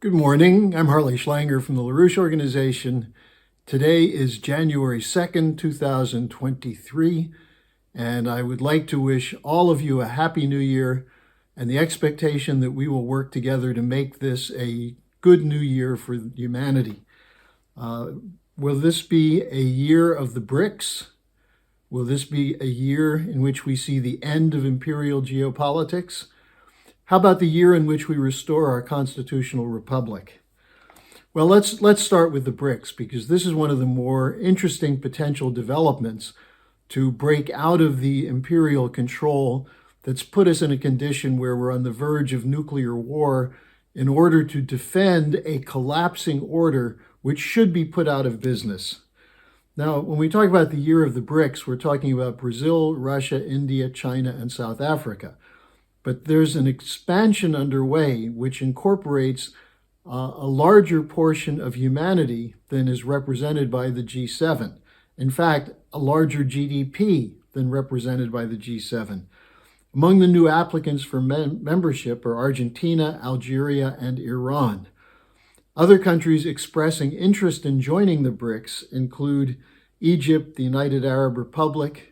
Good morning. I'm Harley Schlanger from the LaRouche organization. Today is January 2nd, 2023, and I would like to wish all of you a happy new year and the expectation that we will work together to make this a good new year for humanity. Will this be a year of the BRICS? Will this be a year in which we see the end of imperial geopolitics? How about the year in which we restore our constitutional republic? Well, let's start with the BRICS, because this is one of the more interesting potential developments to break out of the imperial control that's put us in a condition where we're on the verge of nuclear war in order to defend a collapsing order which should be put out of business. Now, when we talk about the year of the BRICS, we're talking about Brazil, Russia, India, China, and South Africa. But there's an expansion underway which incorporates a larger portion of humanity than is represented by the G7. In fact, a larger GDP than represented by the G7. Among the new applicants for membership are Argentina, Algeria, and Iran. Other countries expressing interest in joining the BRICS include Egypt, the United Arab Republic,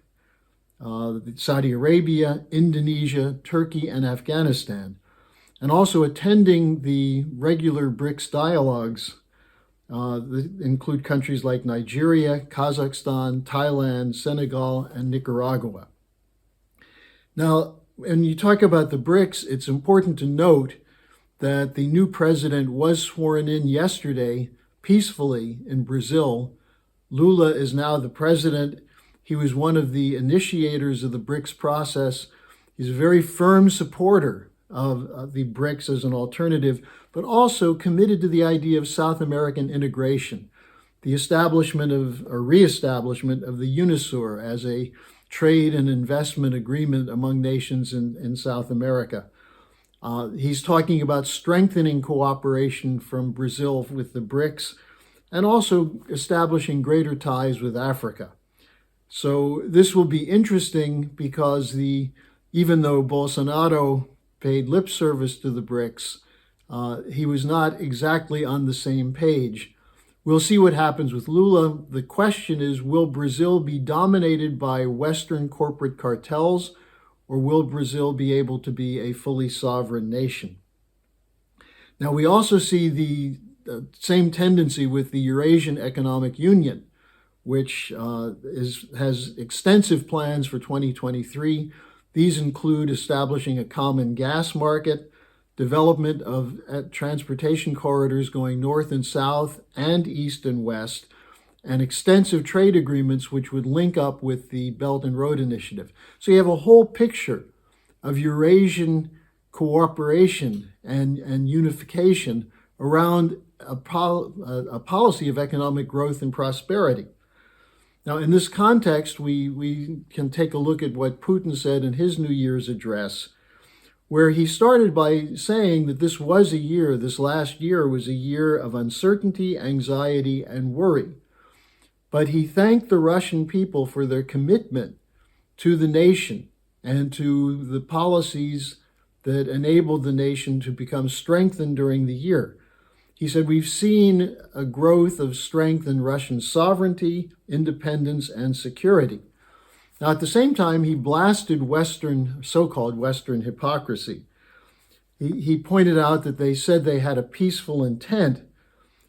Saudi Arabia, Indonesia, Turkey, and Afghanistan, and also attending the regular BRICS dialogues that include countries like Nigeria, Kazakhstan, Thailand, Senegal, and Nicaragua. Now, when you talk about the BRICS, it's important to note that the new president was sworn in yesterday peacefully in Brazil. Lula is now the president. He was one of the initiators of the BRICS process. He's a very firm supporter of the BRICS as an alternative, but also committed to the idea of South American integration, the establishment of, or reestablishment of the UNISUR as a trade and investment agreement among nations in South America. He's talking about strengthening cooperation from Brazil with the BRICS and also establishing greater ties with Africa. So this will be interesting because even though Bolsonaro paid lip service to the BRICS, he was not exactly on the same page. We'll see what happens with Lula. The question is, will Brazil be dominated by Western corporate cartels, or will Brazil be able to be a fully sovereign nation? Now, we also see the same tendency with the Eurasian Economic Union, which has extensive plans for 2023. These include establishing a common gas market, development of transportation corridors going north and south and east and west, and extensive trade agreements which would link up with the Belt and Road Initiative. So you have a whole picture of Eurasian cooperation and unification around a policy of economic growth and prosperity. Now, in this context, we can take a look at what Putin said in his New Year's address, where he started by saying that this last year was a year of uncertainty, anxiety, and worry. But he thanked the Russian people for their commitment to the nation and to the policies that enabled the nation to become strengthened during the year. He said, we've seen a growth of strength in Russian sovereignty, independence, and security. Now, at the same time, he blasted so-called Western hypocrisy. He pointed out that they said they had a peaceful intent,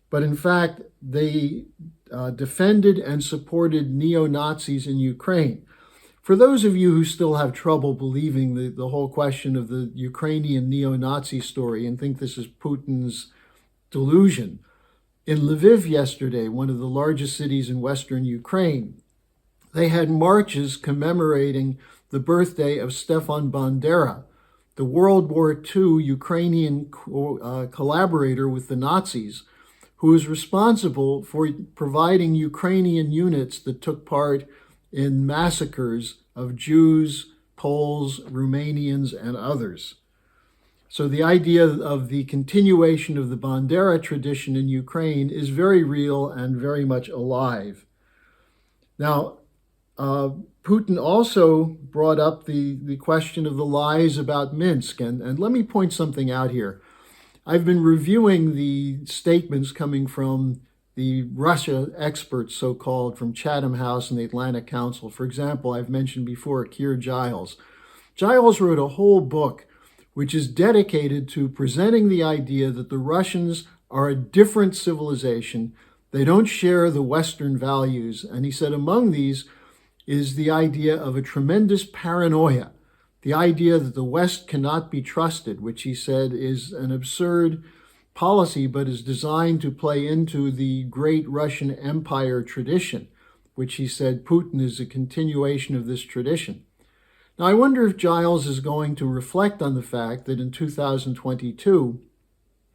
but in fact, they defended and supported neo-Nazis in Ukraine. For those of you who still have trouble believing the whole question of the Ukrainian neo-Nazi story and think this is Putin's delusion, in Lviv yesterday, one of the largest cities in Western Ukraine, they had marches commemorating the birthday of Stefan Bandera, the World War II Ukrainian collaborator with the Nazis, who was responsible for providing Ukrainian units that took part in massacres of Jews, Poles, Romanians, and others. So the idea of the continuation of the Bandera tradition in Ukraine is very real and very much alive. Now, Putin also brought up the question of the lies about Minsk. And let me point something out here. I've been reviewing the statements coming from the Russia experts, so-called, from Chatham House and the Atlantic Council. For example, I've mentioned before Keir Giles. Giles wrote a whole book which is dedicated to presenting the idea that the Russians are a different civilization. They don't share the Western values. And he said among these is the idea of a tremendous paranoia, the idea that the West cannot be trusted, which he said is an absurd policy, but is designed to play into the great Russian Empire tradition, which he said Putin is a continuation of this tradition. Now, I wonder if Giles is going to reflect on the fact that in 2022,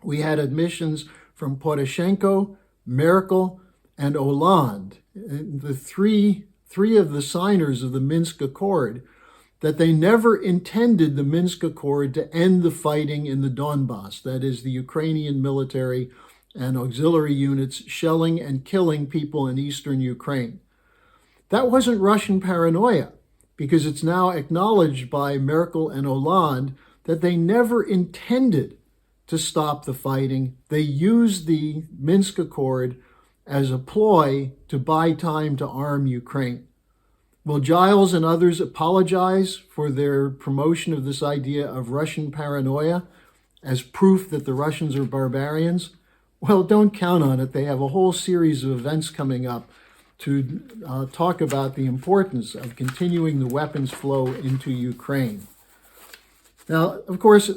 we had admissions from Poroshenko, Merkel, and Hollande, the three of the signers of the Minsk Accord, that they never intended the Minsk Accord to end the fighting in the Donbass, that is, the Ukrainian military and auxiliary units shelling and killing people in eastern Ukraine. That wasn't Russian paranoia, because it's now acknowledged by Merkel and Hollande that they never intended to stop the fighting. They used the Minsk Accord as a ploy to buy time to arm Ukraine. Will Giles and others apologize for their promotion of this idea of Russian paranoia as proof that the Russians are barbarians? Well, don't count on it. They have a whole series of events coming up to talk about the importance of continuing the weapons flow into Ukraine. Now, of course,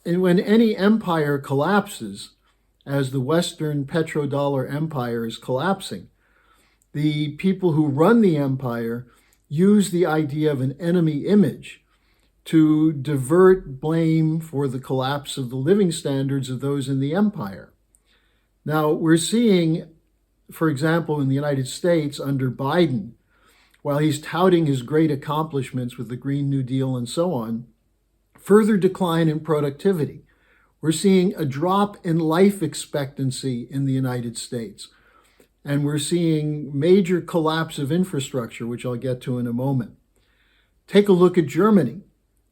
when any empire collapses, as the Western petrodollar empire is collapsing, the people who run the empire use the idea of an enemy image to divert blame for the collapse of the living standards of those in the empire. Now, we're seeing, for example, in the United States under Biden, while he's touting his great accomplishments with the Green New Deal and so on, further decline in productivity. We're seeing a drop in life expectancy in the United States. And we're seeing major collapse of infrastructure, which I'll get to in a moment. Take a look at Germany,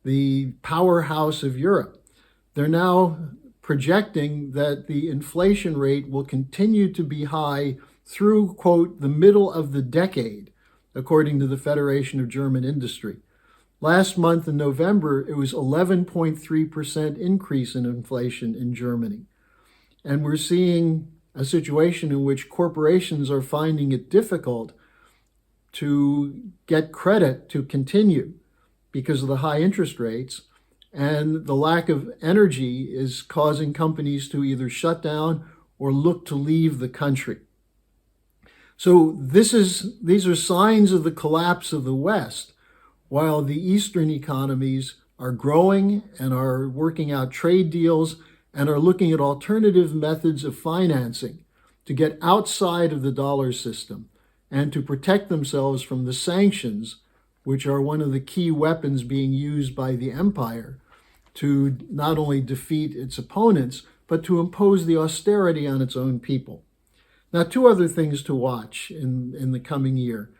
the powerhouse of Europe. They're now projecting that the inflation rate will continue to be high through, quote, the middle of the decade, according to the Federation of German Industry. Last month in November, it was 11.3% increase in inflation in Germany. And we're seeing a situation in which corporations are finding it difficult to get credit to continue because of the high interest rates, and the lack of energy is causing companies to either shut down or look to leave the country. So these are signs of the collapse of the West, while the Eastern economies are growing and are working out trade deals and are looking at alternative methods of financing to get outside of the dollar system and to protect themselves from the sanctions, which are one of the key weapons being used by the empire to not only defeat its opponents, but to impose the austerity on its own people. Now, two other things to watch in the coming year.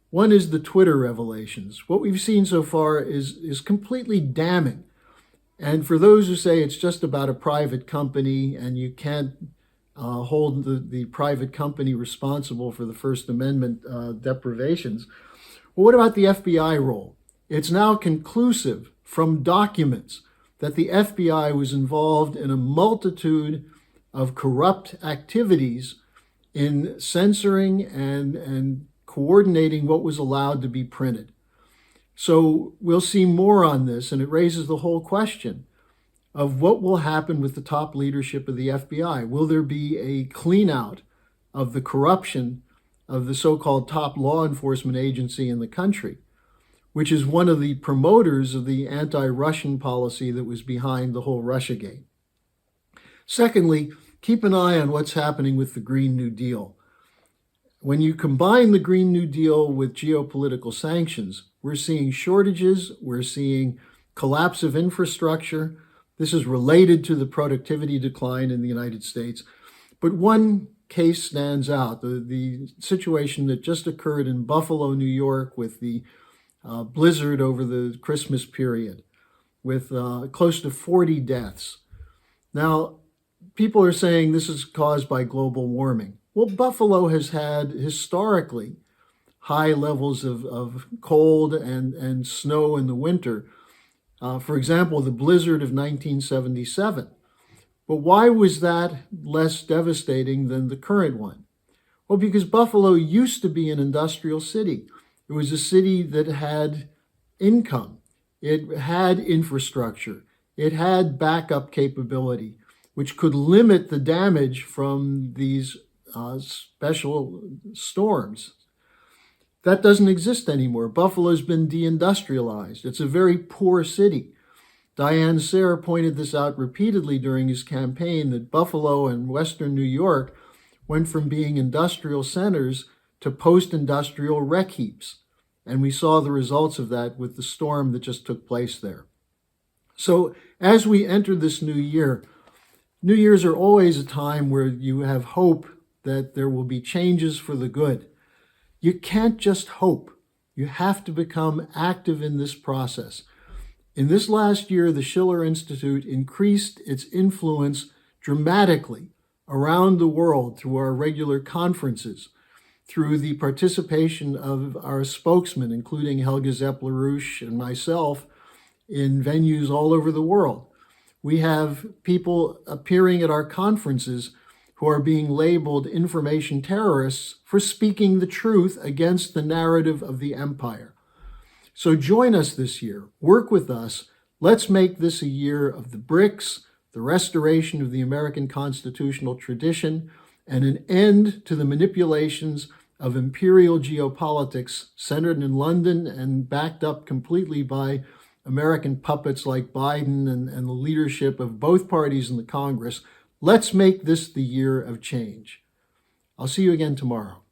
One is the Twitter revelations. What we've seen so far is completely damning. And for those who say it's just about a private company and you can't hold the private company responsible for the First Amendment deprivations, well, what about the FBI role? It's now conclusive from documents that the FBI was involved in a multitude of corrupt activities in censoring and coordinating what was allowed to be printed. So we'll see more on this, and it raises the whole question of what will happen with the top leadership of the FBI. Will there be a clean out of the corruption of the so-called top law enforcement agency in the country, which is one of the promoters of the anti-Russian policy that was behind the whole Russiagate? Secondly, keep an eye on what's happening with the Green New Deal. When you combine the Green New Deal with geopolitical sanctions, we're seeing shortages, we're seeing collapse of infrastructure. This is related to the productivity decline in the United States. But one case stands out, the situation that just occurred in Buffalo, New York, with the blizzard over the Christmas period, with close to 40 deaths. Now, people are saying this is caused by global warming. Well, Buffalo has had historically high levels of cold and snow in the winter. For example, the blizzard of 1977. But why was that less devastating than the current one? Well, because Buffalo used to be an industrial city. It was a city that had income. It had infrastructure. It had backup capability, which could limit the damage from these special storms. That doesn't exist anymore. Buffalo's been deindustrialized. It's a very poor city. Diane Sayre pointed this out repeatedly during his campaign, that Buffalo and Western New York went from being industrial centers to post-industrial wreck heaps. And we saw the results of that with the storm that just took place there. So as we enter this new year, New Year's are always a time where you have hope that there will be changes for the good. You can't just hope. You have to become active in this process. In this last year, the Schiller Institute increased its influence dramatically around the world through our regular conferences, through the participation of our spokesmen, including Helga Zepp-LaRouche and myself, in venues all over the world. We have people appearing at our conferences who are being labeled information terrorists for speaking the truth against the narrative of the empire. So join us this year. Work with us. Let's make this a year of the BRICS, the restoration of the American constitutional tradition, and an end to the manipulations of imperial geopolitics centered in London and backed up completely by American puppets like Biden and the leadership of both parties in the Congress. Let's make this the year of change. I'll see you again tomorrow.